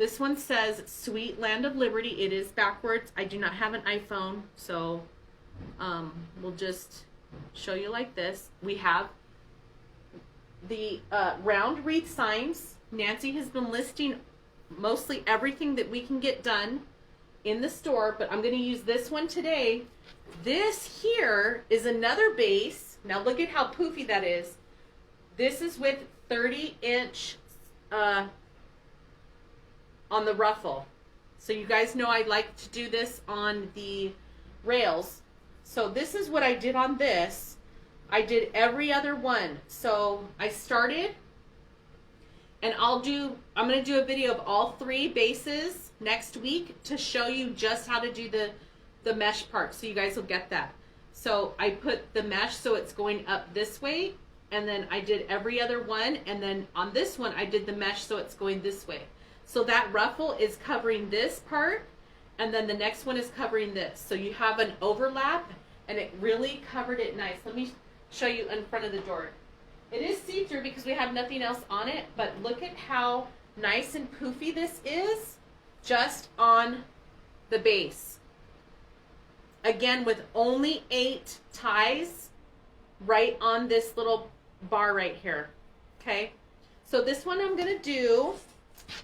This one says Sweet Land of Liberty. It is backwards. I do not have an iPhone, so we'll just show you like this. We have the round wreath signs. Nancy has been listing mostly everything that we can get done in the store, but I'm going to use this one today. This here is another base. Now look at how poofy that is. This is with 30-inch on the ruffle. So you guys know I like to do this on the rails. So this is what I did on this. I did every other one. So I started, and I'm going to do a video of all 3 bases next week to show you just how to do the mesh part, so you guys will get that. So I put the mesh so it's going up this way, and then I did every other one, and then on this one I did the mesh so it's going this way. So that ruffle is covering this part, and then the next one is covering this. So you have an overlap, and it really covered it nice. Let me show you in front of the door. It is see-through because we have nothing else on it, but look at how nice and poofy this is just on the base. Again, with only 8 ties right on this little bar right here. Okay, so this one I'm going to do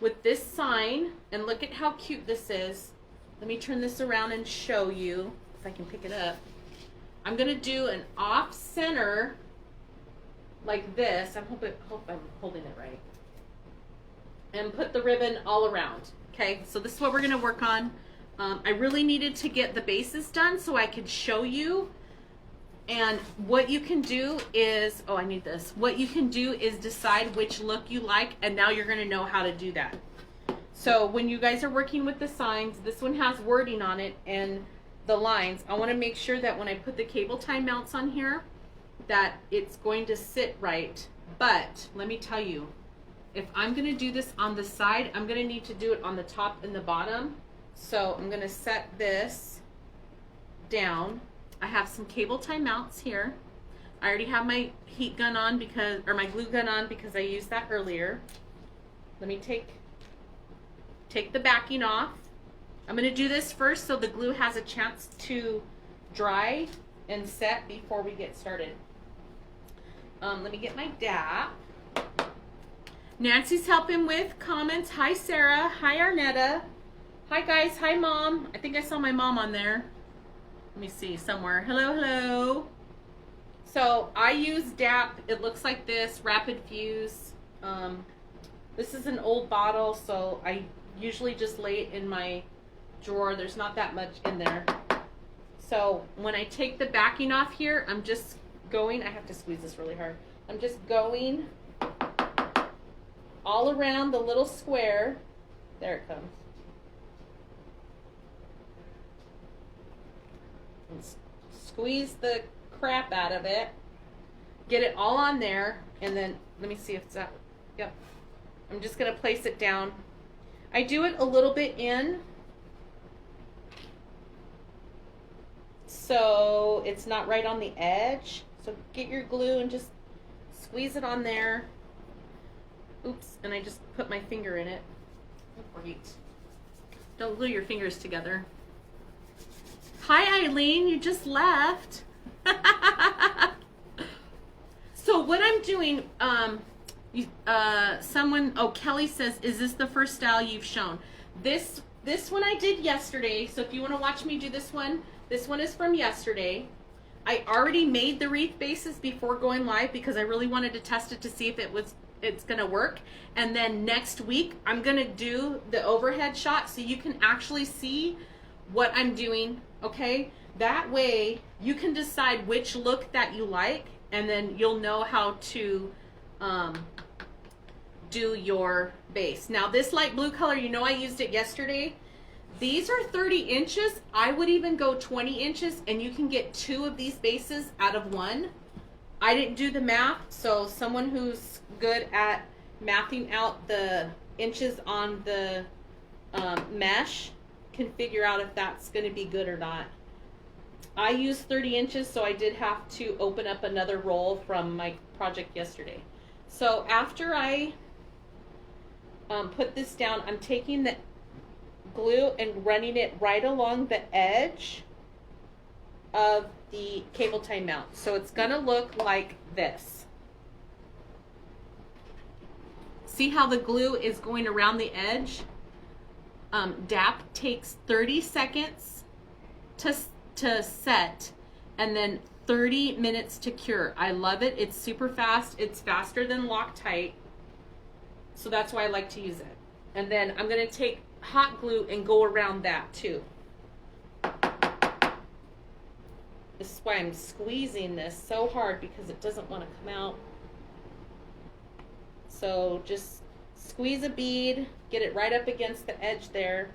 with this sign, and look at how cute this is. Let me turn this around and show you if I can pick it up. I'm going to do an off center like this. I hope I'm holding it right. And put the ribbon all around. Okay, so this is what we're going to work on. I really needed to get the bases done so I could show you. And what you can do is, oh, I need this. What you can do is decide which look you like, and now you're going to know how to do that. So when you guys are working with the signs, this one has wording on it and the lines. I want to make sure that when I put the cable tie mounts on here, that it's going to sit right. But let me tell you, if I'm going to do this on the side, I'm going to need to do it on the top and the bottom. So I'm going to set this down. I have some cable tie mounts here. I already have my heat gun on or my glue gun on because I used that earlier. Let me take the backing off. I'm going to do this first so the glue has a chance to dry and set before we get started. Let me get my DAP. Nancy's helping with comments. Hi, Sarah. Hi, Arnetta. Hi, guys. Hi, Mom. I think I saw my mom on there. Let me see somewhere. Hello, hello. So I use DAP. It looks like this, Rapid Fuse. This is an old bottle, so I usually just lay it in my drawer. There's not that much in there. So when I take the backing off here, I'm just going, I have to squeeze this really hard. I'm just going all around the little square. There it comes. And squeeze the crap out of it. Get it all on there, and then let me see if it's that. Yep. I'm just going to place it down. I do it a little bit in, so it's not right on the edge. So get your glue and just squeeze it on there. Oops, and I just put my finger in it. Oh, great. Don't glue your fingers together. Hi, Eileen, you just left. So what I'm doing, Kelly says, is this the first style you've shown? This one I did yesterday, so if you want to watch me do this one is from yesterday. I already made the wreath bases before going live because I really wanted to test it to see if it's gonna work. And then next week I'm gonna do the overhead shot so you can actually see what I'm doing, okay? That way you can decide which look that you like, and then you'll know how to do your base. Now this light blue color, you know I used it yesterday. These are 30 inches. I would even go 20 inches, and you can get 2 of these bases out of 1. I didn't do the math, so someone who's good at mathing out the inches on the mesh can figure out if that's going to be good or not. I used 30 inches, so I did have to open up another roll from my project yesterday. So after I put this down, I'm taking the glue and running it right along the edge of the cable tie mount. So it's gonna look like this. See how the glue is going around the edge? DAP takes 30 seconds to set and then 30 minutes to cure. I love it. It's super fast. It's faster than Loctite. So that's why I like to use it. And then I'm gonna take hot glue and go around that too. This is why I'm squeezing this so hard, because it doesn't want to come out. So just squeeze a bead, get it right up against the edge there.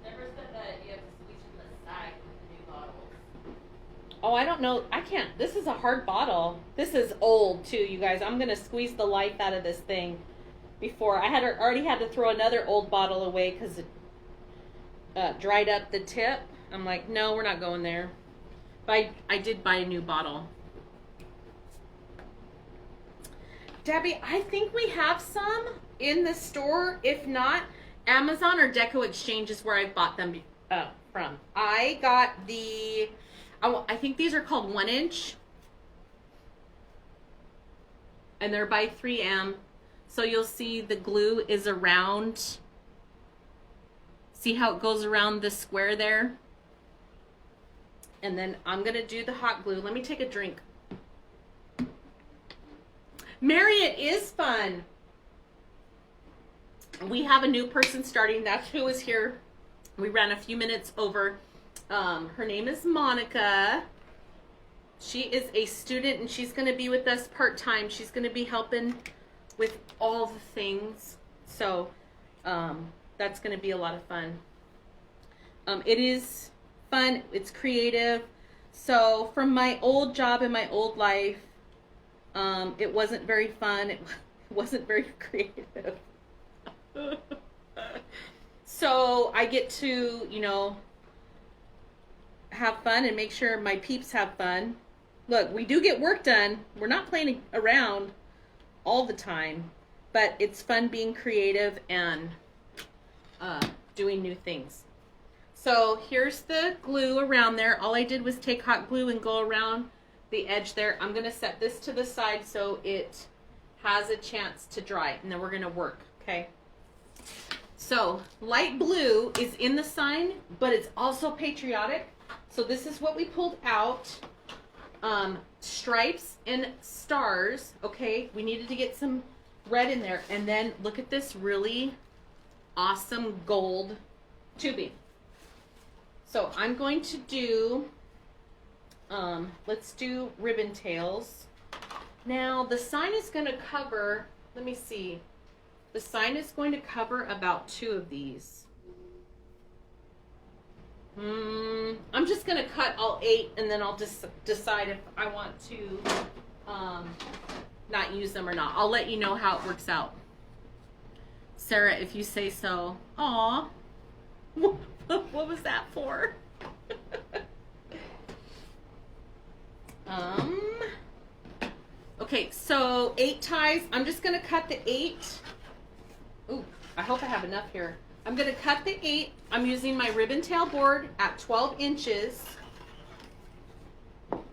Never said that you have to squeeze from the side with the new bottles. Oh, I don't know. I can't. This is a hard bottle. This is old too, you guys. I'm gonna squeeze the life out of this thing. Before I had already had to throw another old bottle away because it dried up the tip. I'm like, no, we're not going there. But I did buy a new bottle. Debbie, I think we have some in the store. If not, Amazon or Deco Exchange is where I bought them from. I got the, I think these are called 1-inch. And they're by 3M. So you'll see the glue is around. See how it goes around the square there? And then I'm gonna do the hot glue. Let me take a drink. Marriott is fun. We have a new person starting. That's who is here. We ran a few minutes over. Her name is Monica. She is a student and she's gonna be with us part-time. She's gonna be helping with all the things. So that's going to be a lot of fun. It is fun. It's creative. So from my old job in my old life, it wasn't very fun. It wasn't very creative. So I get to, you know, have fun and make sure my peeps have fun. Look, we do get work done. We're not playing around all the time, but it's fun being creative and doing new things. So here's the glue around there. All I did was take hot glue and go around the edge there. I'm gonna set this to the side so it has a chance to dry, and then we're gonna work, okay? So light blue is in the sign, but it's also patriotic. So this is what we pulled out. Stripes and stars, okay? We needed to get some red in there. And then look at this really awesome gold tubing. So I'm going to do, let's do ribbon tails. Now the sign is going to cover, let me see. The sign is going to cover about 2 of these. I'm just going to cut all 8 and then I'll just decide if I want to not use them or not. I'll let you know how it works out. Sarah, if you say so. Aw. What was that for? Okay, so 8 ties. I'm just going to cut the 8. Ooh, I hope I have enough here. I'm going to cut the 8. I'm using my ribbon tail board at 12 inches.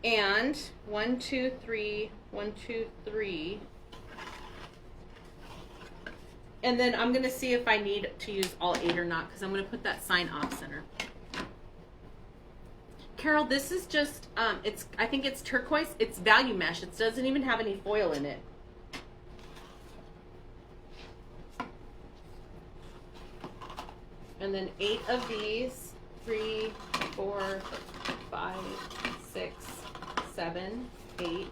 And 1, 2, 3, 1, 2, 3. And then I'm going to see if I need to use all 8 or not, because I'm going to put that sign off center. Carol, this is just, I think it's turquoise. It's value mesh. It doesn't even have any foil in it. And then 8 of these, 3, 4, 5, 6, 7, 8.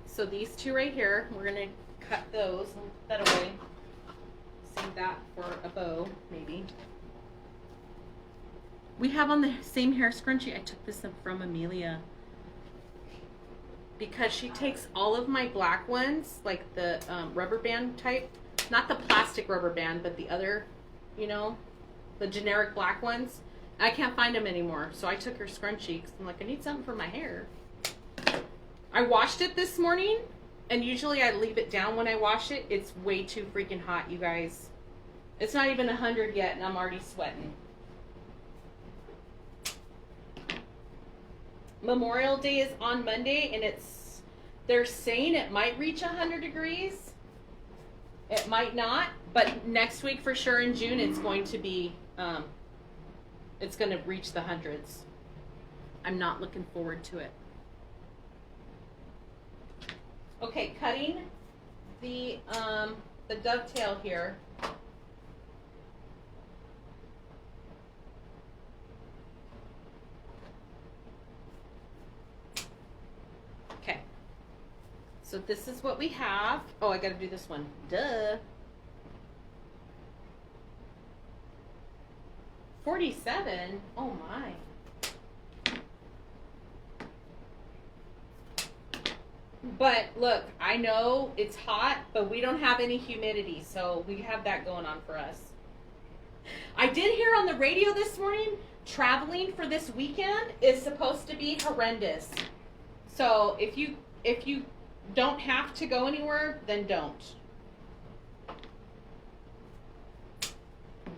So these 2 right here, we're gonna cut those and put that away. Save that for a bow, maybe. We have on the same hair scrunchie. I took this from Amelia, because she takes all of my black ones, like the rubber band type, not the plastic rubber band, but the other, you know, the generic black ones. I can't find them anymore, so I took her scrunchie because I'm like, I need something for my hair. I washed it this morning, and usually I leave it down when I wash it. It's way too freaking hot, you guys. It's not even 100 yet, and I'm already sweating. Memorial Day is on Monday, and they're saying it might reach 100 degrees. It might not, but next week for sure in June, it's going to be, it's going to reach the hundreds. I'm not looking forward to it. Okay, cutting the dovetail here. Okay. So this is what we have. Oh, I got to do this one. Duh. 47? Oh my. But look, I know it's hot, but we don't have any humidity, so we have that going on for us. I did hear on the radio this morning, traveling for this weekend is supposed to be horrendous. So if you don't have to go anywhere, then don't.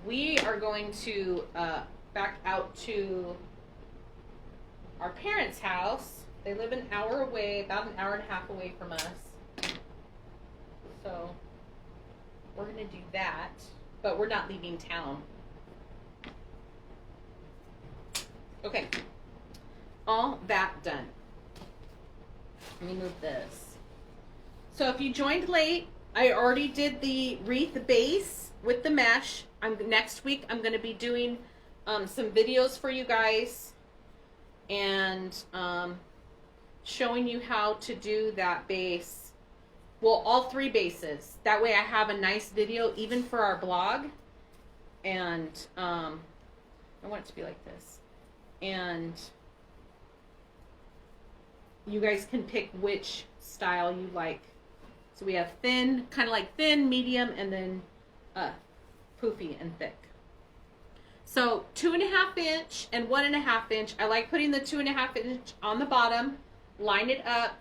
We are going to back out to our parents' house. They live an hour away, about an hour and a half away from us. So we're going to do that, but we're not leaving town. Okay, all that done. Let me move this. So if you joined late, I already did the wreath base with the mesh. Next week I'm going to be doing some videos for you guys and showing you how to do that base. Well, all three bases. That way I have a nice video even for our blog. And I want it to be like this. And you guys can pick which style you like. So we have thin, kind of like thin, medium, and then poofy and thick. So 2.5 inch and 1.5 inch. I like putting the 2.5 inch on the bottom, line it up.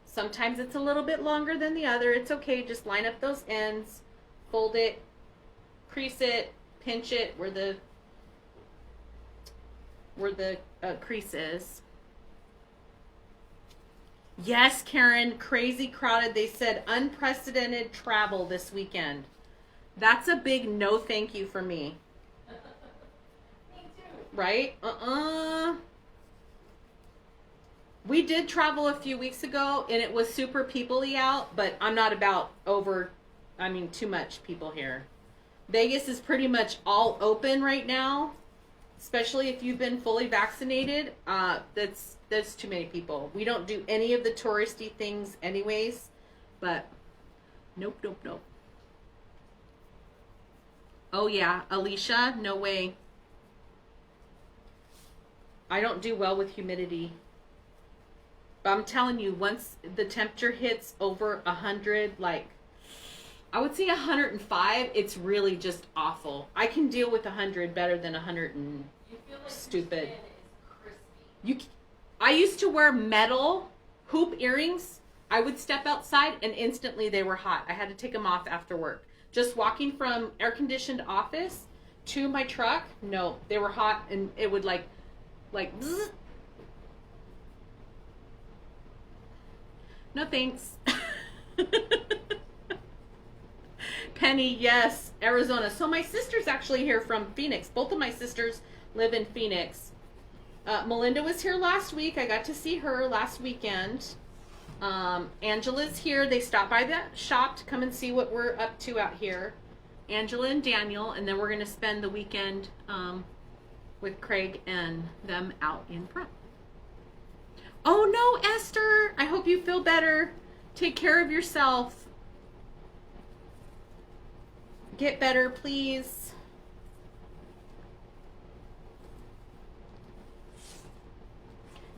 Sometimes it's a little bit longer than the other. It's okay, just line up those ends, fold it, crease it, pinch it where the crease is. Yes, Karen, crazy crowded. They said unprecedented travel this weekend. That's a big no thank you for me. Me too. Right? We did travel a few weeks ago and it was super people-y out, but I'm not about too much people here. Vegas is pretty much all open right now, especially if you've been fully vaccinated. That's too many people. We don't do any of the touristy things anyways, but nope. Oh yeah, Alicia, no way. I don't do well with humidity. But I'm telling you, once the temperature hits over 100, like, I would say 105, it's really just awful. I can deal with 100 better than 100 and you feel like stupid. I used to wear metal hoop earrings. I would step outside and instantly they were hot. I had to take them off after work. Just walking from air-conditioned office to my truck, no, they were hot and it would like zzz. No thanks. Penny, yes, Arizona. So my sister's actually here from Phoenix. Both of my sisters live in Phoenix. Melinda was here last week. I got to see her last weekend. Angela's here. They stopped by the shop to come and see what we're up to out here. Angela and Daniel, and then we're going to spend the weekend with Craig and them out in front. Oh no, Esther! I hope you feel better. Take care of yourself. Get better, please.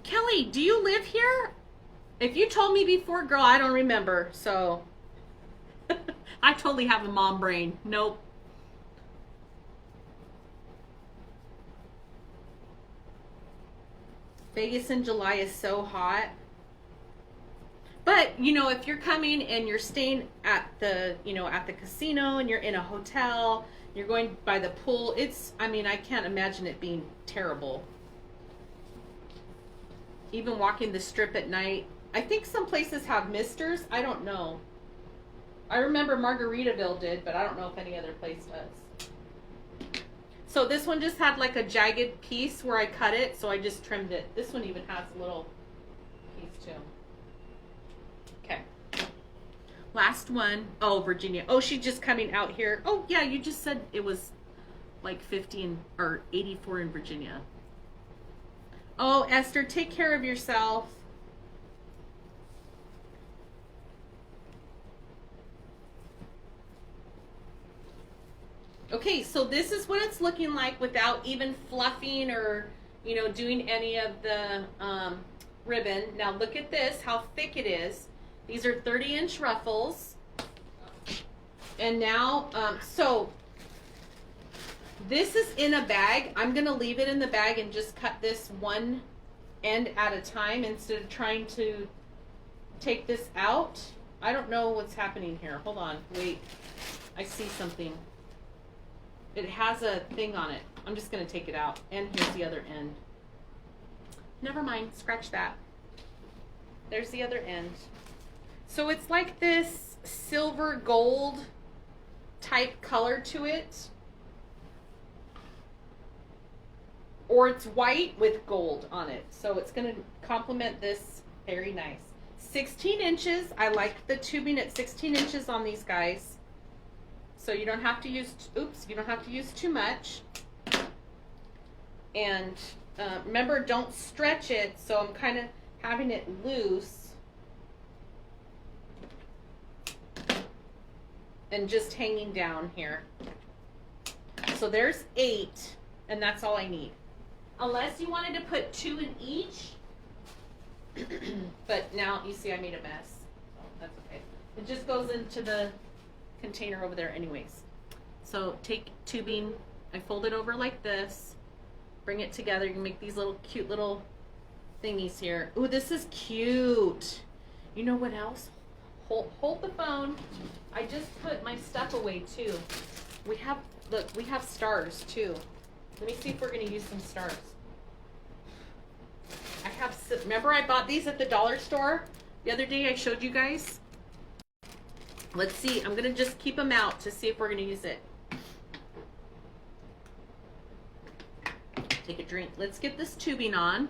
Kelly, do you live here? If you told me before, girl, I don't remember. So I totally have a mom brain. Nope. Vegas in July is so hot. But, you know, if you're coming and you're staying at the, you know, at the casino and you're in a hotel, you're going by the pool, it's, I mean, I can't imagine it being terrible. Even walking the strip at night. I think some places have misters. I don't know. I remember Margaritaville did, but I don't know if any other place does. So this one just had like a jagged piece where I cut it, so I just trimmed it. This one even has a little piece too. Okay. Last one. Oh, Virginia. Oh, she's just coming out here. Oh, yeah, you just said it was like 50 or 84 in Virginia. Oh, Esther, take care of yourself. Okay, so this is what it's looking like without even fluffing or, you know, doing any of the ribbon. Now look at this, how thick it is. These are 30-inch ruffles. And now, so this is in a bag. I'm going to leave it in the bag and just cut this one end at a time instead of trying to take this out. I don't know what's happening here. Hold on. Wait. I see something. It has a thing on it. I'm just going to take it out. And here's the other end. Never mind. Scratch that. There's the other end. So it's like this silver gold type color to it. Or it's white with gold on it. So it's going to complement this very nice. 16 inches. I like the tubing at 16 inches on these guys. So you don't have to use, you don't have to use too much. And remember, don't stretch it. So I'm kind of having it loose. And just hanging down here. So there's 8, and that's all I need. Unless you wanted to put 2 in each. But now, you see I made a mess. So that's okay. It just goes into the container over there anyways. So take tubing, I fold it over like this, bring it together. You can make these little cute little thingies here. Ooh, this is cute. You know what else? Hold the phone. I just put my stuff away too. We have, look, we have stars too. Let me see if we're going to use some stars. I have, remember I bought these at the dollar store the other day I showed you guys? Let's see, I'm going to just keep them out to see if we're going to use it. Take a drink. Let's get this tubing on.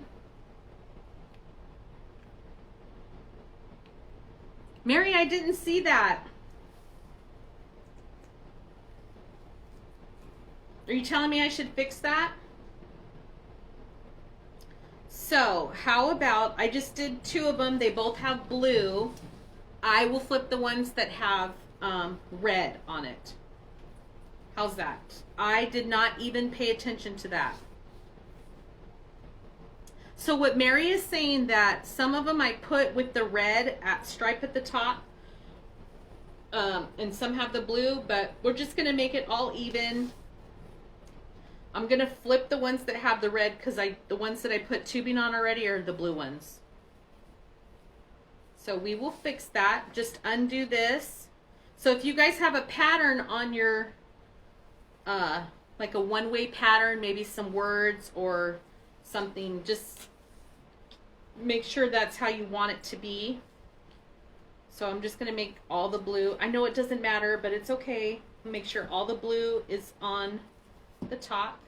Mary, I didn't see that. Are you telling me I should fix that? So, how about, I just did 2 of them. They both have blue. I will flip the ones that have red on it. How's that? I did not even pay attention to that. So what Mary is saying, that some of them I put with the red stripe at the top, and some have the blue, but we're just going to make it all even. I'm going to flip the ones that have the red because the ones that I put tubing on already are the blue ones. So we will fix that. Just undo this. So if you guys have a pattern on your, like a one-way pattern, maybe some words or something, just make sure that's how you want it to be. So I'm just going to make all the blue. I know it doesn't matter, but it's okay. Make sure all the blue is on the top.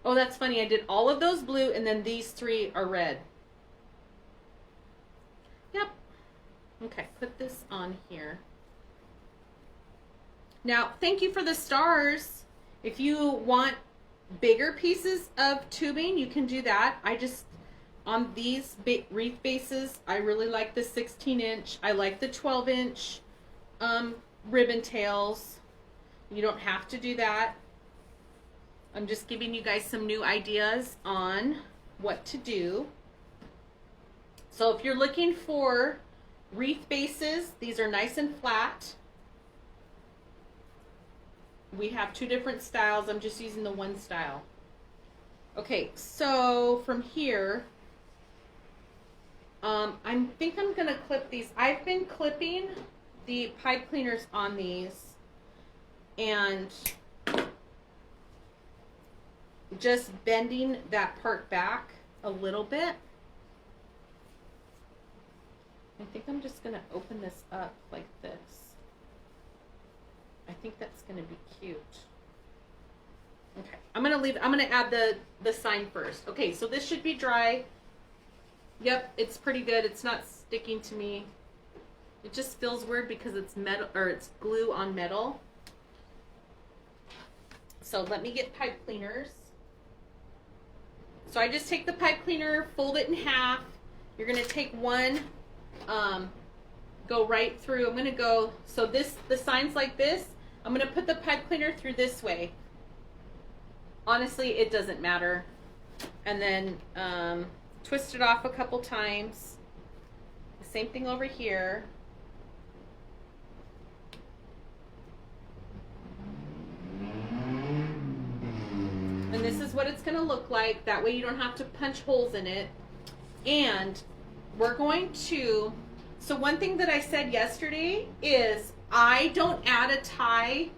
Oh, that's funny. I did all of those blue, and then these 3 are red. Yep. Okay, put this on here. Now, thank you for the stars. If you want bigger pieces of tubing, you can do that. I just, on these wreath bases, I really like the 16-inch. I like the 12-inch ribbon tails. You don't have to do that. I'm just giving you guys some new ideas on what to do. So if you're looking for wreath bases, these are nice and flat. we have two different styles. I'm just using the one style. Okay, so from here, I think I'm gonna clip these. I've been clipping the pipe cleaners on these and just bending that part back a little bit. I think I'm just gonna open this up like this. I think that's gonna be cute. Okay, I'm gonna add the sign first. Okay, so this should be dry. Yep, it's pretty good. It's not sticking to me. It just feels weird because it's metal, or it's glue on metal. So let me get pipe cleaners. So I just take the pipe cleaner, fold it in half. You're gonna take one, go right through. I'm gonna go, so the sign's like this. I'm gonna put the pipe cleaner through this way. Honestly, it doesn't matter. And then twist it off a couple times. The same thing over here. And this is what it's going to look like. That way you don't have to punch holes in it. And we're going to, so one thing that I said yesterday is I don't add a tie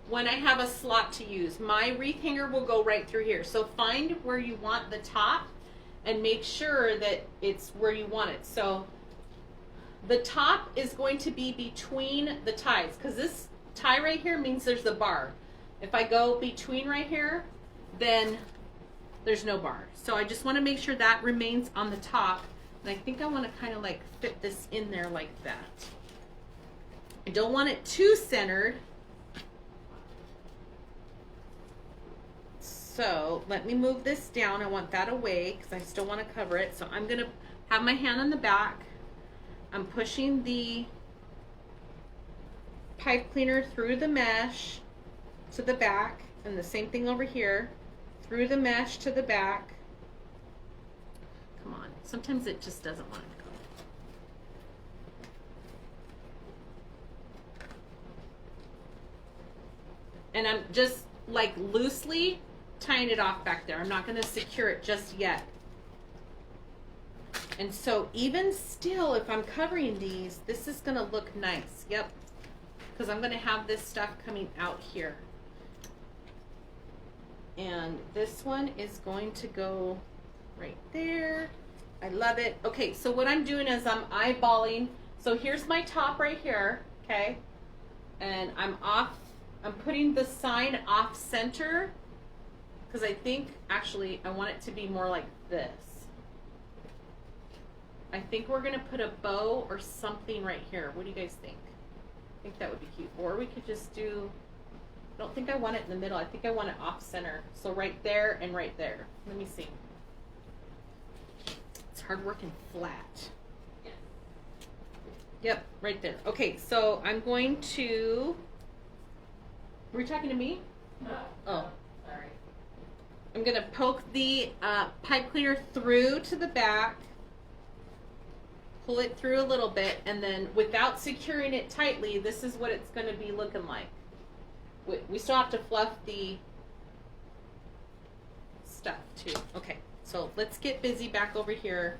when I have a slot to use. My wreath hanger will go right through here. So find where you want the top and make sure that it's where you want it. So the top is going to be between the ties, because this tie right here means there's a bar. If I go between right here, then there's no bar. So I just want to make sure that remains on the top. And I think I want to kind of like fit this in there like that. I don't want it too centered. So let me move this down. I want that away because I still want to cover it. So I'm going to have my hand on the back. I'm pushing the pipe cleaner through the mesh to the back, and the same thing over here, through the mesh to the back. Come on, sometimes it just doesn't want to go. And I'm just like loosely tying it off back there. I'm not going to secure it just yet. And so even still, if I'm covering these, this is going to look nice. Yep. Because I'm going to have this stuff coming out here. And this one is going to go right there. I love it. Okay, so what I'm doing is I'm eyeballing. So here's my top right here, okay? And I'm putting the sign off center because I think actually I want it to be more like this. I think we're gonna put a bow or something right here. What do you guys think? I think that would be cute. Or we could just do, I don't think I want it in the middle. I think I want it off center. So right there and right there. Let me see. It's hard working flat. Yeah. Yep, right there. Okay, so I'm going to, were you talking to me? No. Oh. Sorry. I'm gonna poke the pipe cleaner through to the back. Pull it through a little bit, and then without securing it tightly, this is what it's going to be looking like. We still have to fluff the stuff too. Okay, so let's get busy back over here.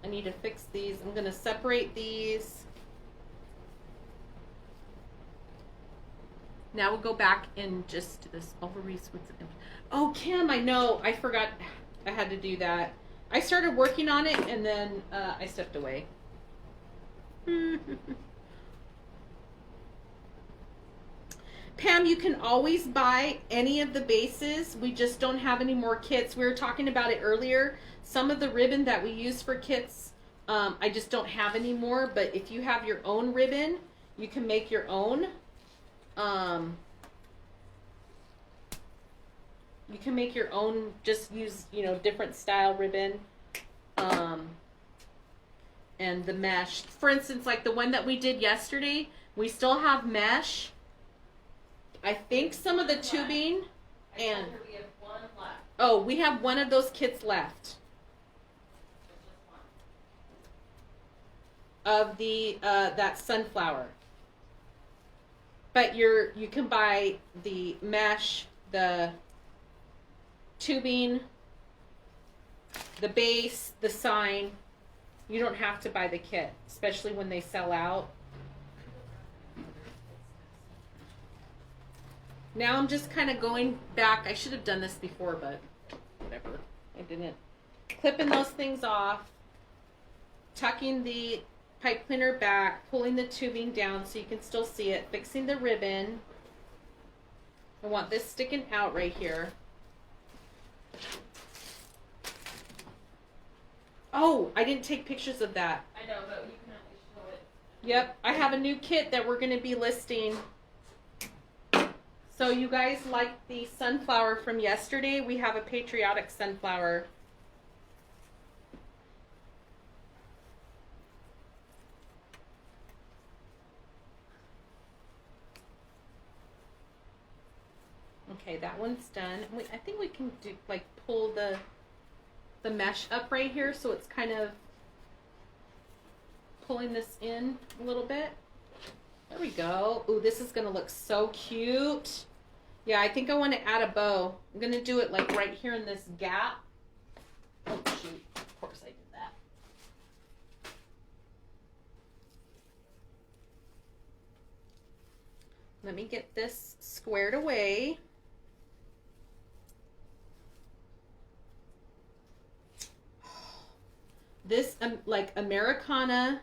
I need to fix these. I'm going to separate these. Now we'll go back and just do this overreach with the, oh, Kim, I know. I forgot I had to do that. I started working on it, and then I stepped away. Pam, you can always buy any of the bases. We just don't have any more kits. We were talking about it earlier. Some of the ribbon that we use for kits, I just don't have anymore. But if you have your own ribbon, you can make your own. You can make your own, just use, different style ribbon. And the mesh. For instance, like the one that we did yesterday, we still have mesh. I think some of the tubing, and we have one left. Oh, we have one of those kits left. Of the that sunflower. But you can buy the mesh, the tubing, the base, the sign. You don't have to buy the kit, especially when they sell out. Now I'm just kind of going back. I should have done this before, but whatever. I didn't. Clipping those things off, tucking the pipe cleaner back, pulling the tubing down so you can still see it, fixing the ribbon. I want this sticking out right here. Oh, I didn't take pictures of that. I know, but you can at least show it. Yep, I have a new kit that we're going to be listing. So you guys like the sunflower from yesterday? We have a patriotic sunflower. Okay, that one's done. I think we can do like pull the mesh up right here so it's kind of pulling this in a little bit. There we go. Ooh, this is gonna look so cute. Yeah, I think I want to add a bow. I'm gonna do it like right here in this gap. Oh shoot, of course I did that. Let me get this squared away. This like Americana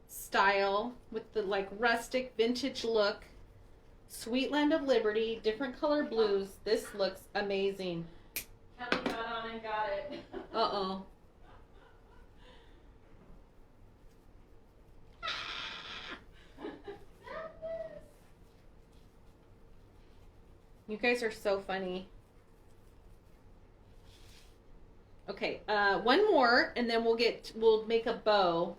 style with the like rustic vintage look. Sweet Land of Liberty, different color blues. This looks amazing. Kelly got on and got it. Uh-oh. You guys are so funny. Okay, one more, and then we'll make a bow.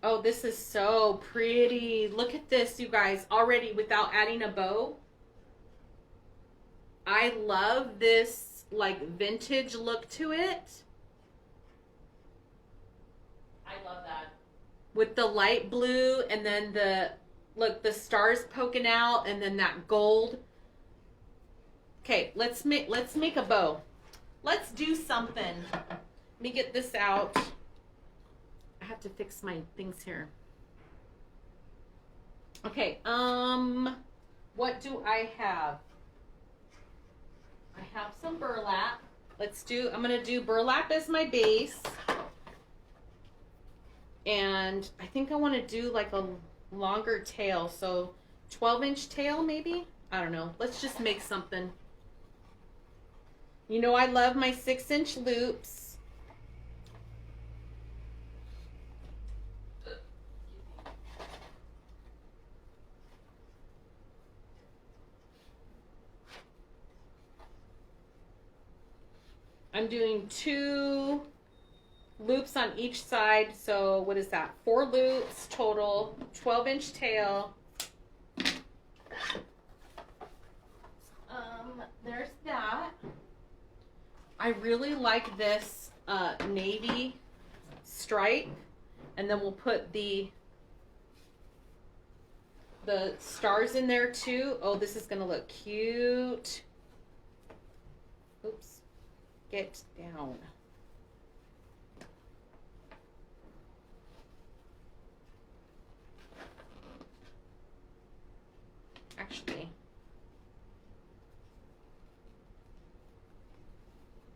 Oh, this is so pretty. Look at this, you guys, already without adding a bow. I love this like vintage look to it. I love that. With the light blue and then the stars poking out and then that gold. Okay, let's make a bow. Let's do something. Let me get this out. I have to fix my things here. Okay, what do I have? I have some burlap. I'm gonna do burlap as my base. And I think I want to do like a longer tail, so 12-inch tail maybe? I don't know. Let's just make something. You know I love my 6-inch loops. I'm doing 2 loops on each side, so what is that? 4 loops total, 12-inch tail. There's that. I really like this navy stripe, and then we'll put the stars in there too. Oh, this is gonna look cute. Oops, get down. Actually,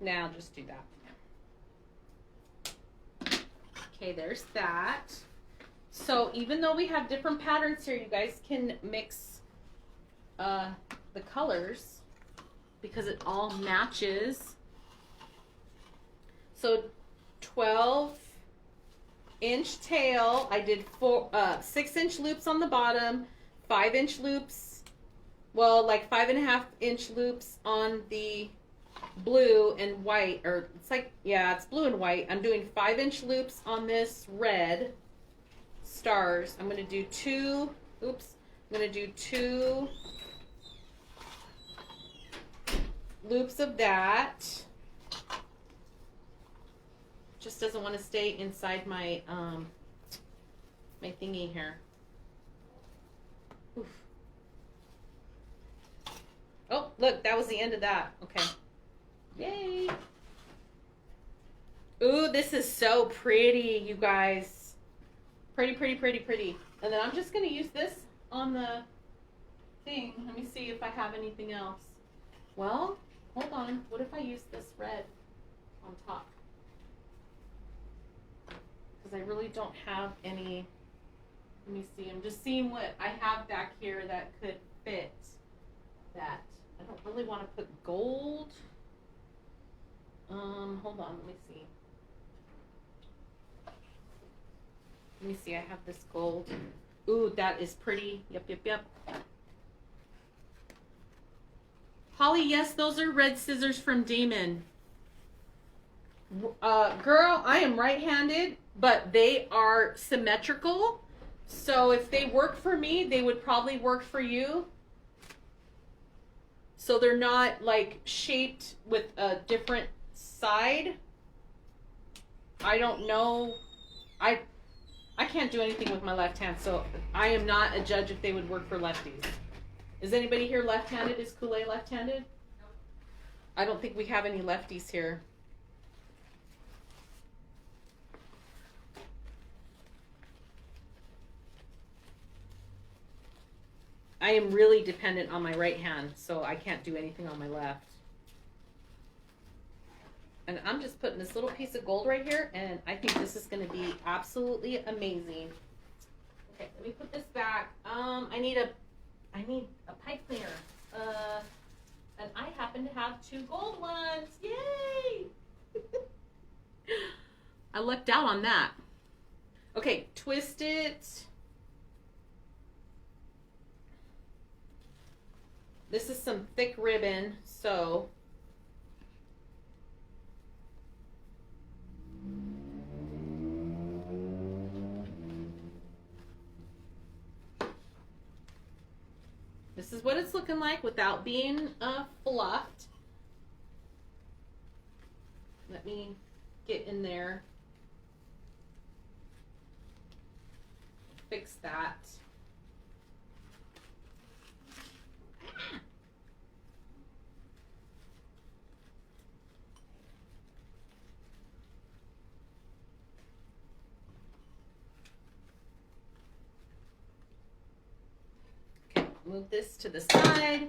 now just do that. Okay, there's that. So even though we have different patterns here, you guys can mix the colors because it all matches. So 12-inch tail. I did 6-inch loops on the bottom, 5-inch loops. Well, like 5.5-inch loops on the blue and white, or it's like, yeah, it's blue and white. I'm doing 5-inch loops on this red stars. I'm going to do 2 I'm going to do 2 loops of that. Just doesn't want to stay inside my my thingy here. Oof. Oh, look, that was the end of that. Okay. Yay. Ooh, this is so pretty, you guys. Pretty, pretty, pretty, pretty. And then I'm just going to use this on the thing. Let me see if I have anything else. Well, hold on. What if I use this red on top? Because I really don't have any. Let me see. I'm just seeing what I have back here that could fit that. I don't really want to put gold. Hold on. Let me see. Let me see. I have this gold. Ooh, that is pretty. Yep, yep, yep. Holly, yes, those are red scissors from Damon. Girl, I am right-handed, but they are symmetrical. So if they work for me, they would probably work for you. So they're not like shaped with a different side. I don't know. I can't do anything with my left hand, so I am not a judge if they would work for lefties. Is anybody here left-handed? Is Kool-Aid left-handed? Nope. I don't think we have any lefties here. I am really dependent on my right hand, so I can't do anything on my left. And I'm just putting this little piece of gold right here, and I think this is going to be absolutely amazing. Okay, let me put this back. I need a pipe cleaner. And I happen to have 2 gold ones. Yay! I lucked out on that. Okay, twist it. This is some thick ribbon, so this is what it's looking like without being fluffed. Let me get in there. Fix that. Move this to the side.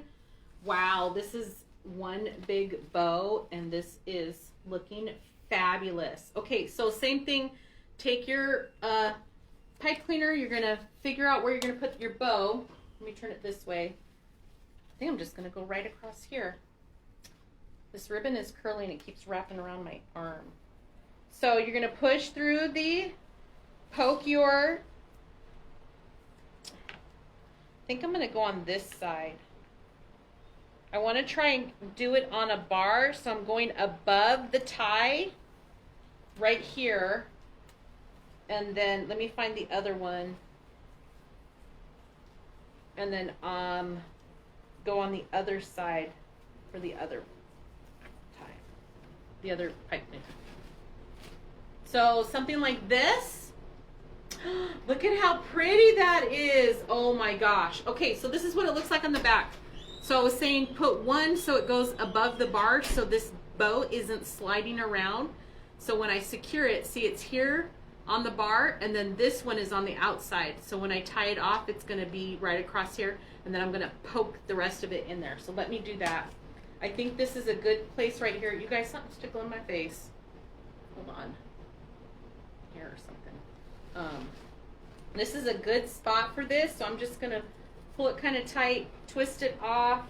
Wow, this is one big bow, and this is looking fabulous. Okay, so same thing. Take your pipe cleaner. You're gonna figure out where you're gonna put your bow. Let me turn it this way. I think I'm just gonna go right across here. This ribbon is curling. It keeps wrapping around my arm. So you're gonna push through the, poke your, I think I'm going to go on this side. I want to try and do it on a bar, so I'm going above the tie right here. And then let me find the other one. And then go on the other side for the other tie. The other pipe knit. So something like this. Look at how pretty that is. Oh my gosh. Okay, so this is what it looks like on the back. So I was saying put one so it goes above the bar so this bow isn't sliding around. So when I secure it, see it's here on the bar, and then this one is on the outside. So when I tie it off, it's going to be right across here, and then I'm going to poke the rest of it in there. So let me do that. I think this is a good place right here. You guys, something's tickling my face. Hold on. Here or something. This is a good spot for this, so I'm just going to pull it kind of tight, twist it off.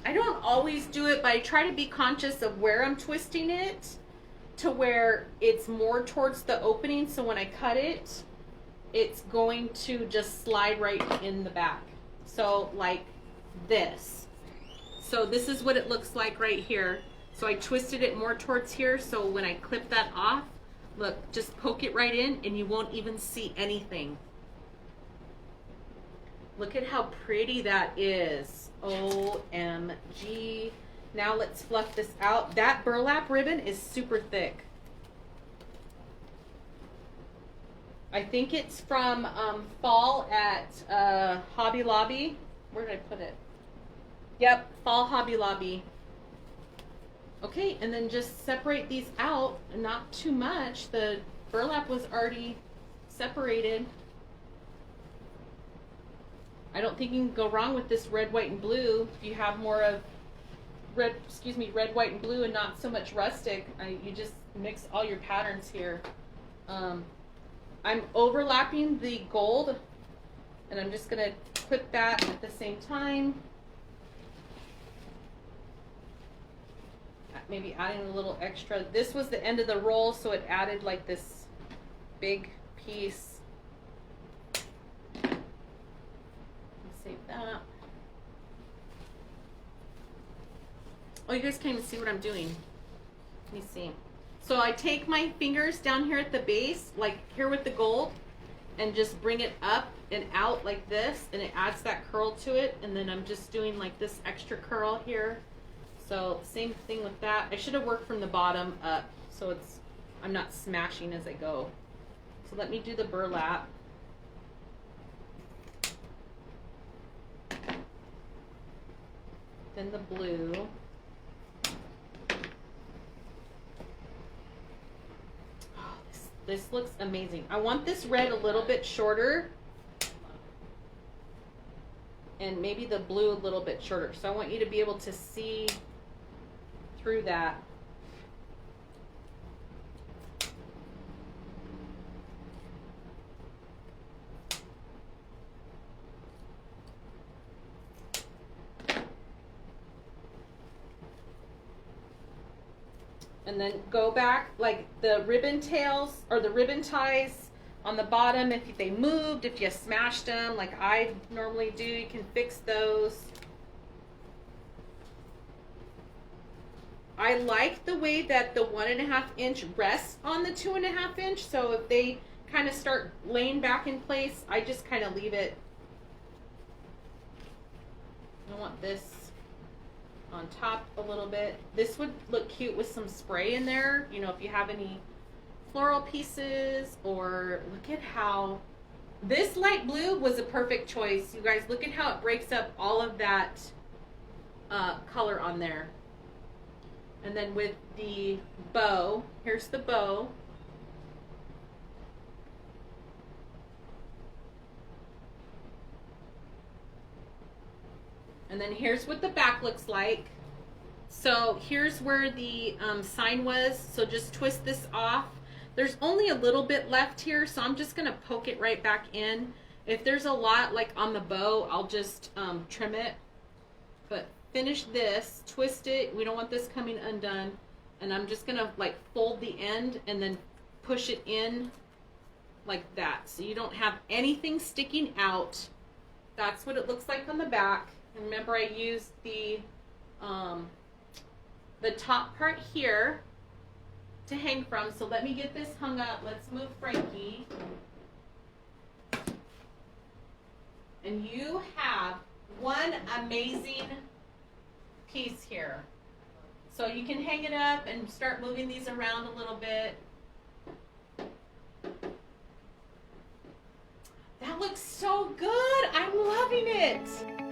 I don't always do it, but I try to be conscious of where I'm twisting it to where it's more towards the opening, so when I cut it, it's going to just slide right in the back. So like this. So this is what it looks like right here. So I twisted it more towards here, so when I clip that off, Look, just poke it right in and you won't even see anything. Look at how pretty that is. OMG. Now let's fluff this out. That burlap ribbon is super thick. I think it's from fall at Hobby Lobby. Where did I put it? Yep, fall Hobby Lobby. Okay, and then just separate these out, not too much. The burlap was already separated. I don't think you can go wrong with this red, white, and blue. If you have more of red, white, and blue and not so much rustic, you just mix all your patterns here. I'm overlapping the gold, and I'm just gonna put that at the same time. Maybe adding a little extra. This was the end of the roll, so it added like this big piece. Save that. Oh, you guys can't even see what I'm doing. Let me see. So I take my fingers down here at the base, like here with the gold, and just bring it up and out like this, and it adds that curl to it. And then I'm just doing like this extra curl here. So same thing with that. I should have worked from the bottom up, so I'm not smashing as I go. So let me do the burlap. Then the blue. Oh, this looks amazing. I want this red a little bit shorter, and maybe the blue a little bit shorter. So I want you to be able to see through that. And then go back, like the ribbon tails or the ribbon ties on the bottom, if they moved, if you smashed them like I normally do, you can fix those. I like the way that the 1.5 inch rests on the 2.5 inch. So if they kind of start laying back in place, I just kind of leave it. I want this on top a little bit. This would look cute with some spray in there. You know, if you have any floral pieces, or look at how this light blue was a perfect choice. You guys, look at how it breaks up all of that color on there. And then with the bow, here's the bow. And then here's what the back looks like. So here's where the sign was. So just twist this off. There's only a little bit left here, so I'm just gonna poke it right back in. If there's a lot like on the bow, I'll just trim it. But finish this, twist it. We don't want this coming undone. And I'm just gonna like fold the end and then push it in like that. So you don't have anything sticking out. That's what it looks like on the back. And remember, I used the top part here to hang from. So let me get this hung up. Let's move Frankie. And you have one amazing piece here. So you can hang it up and start moving these around a little bit. That looks so good. I'm loving it.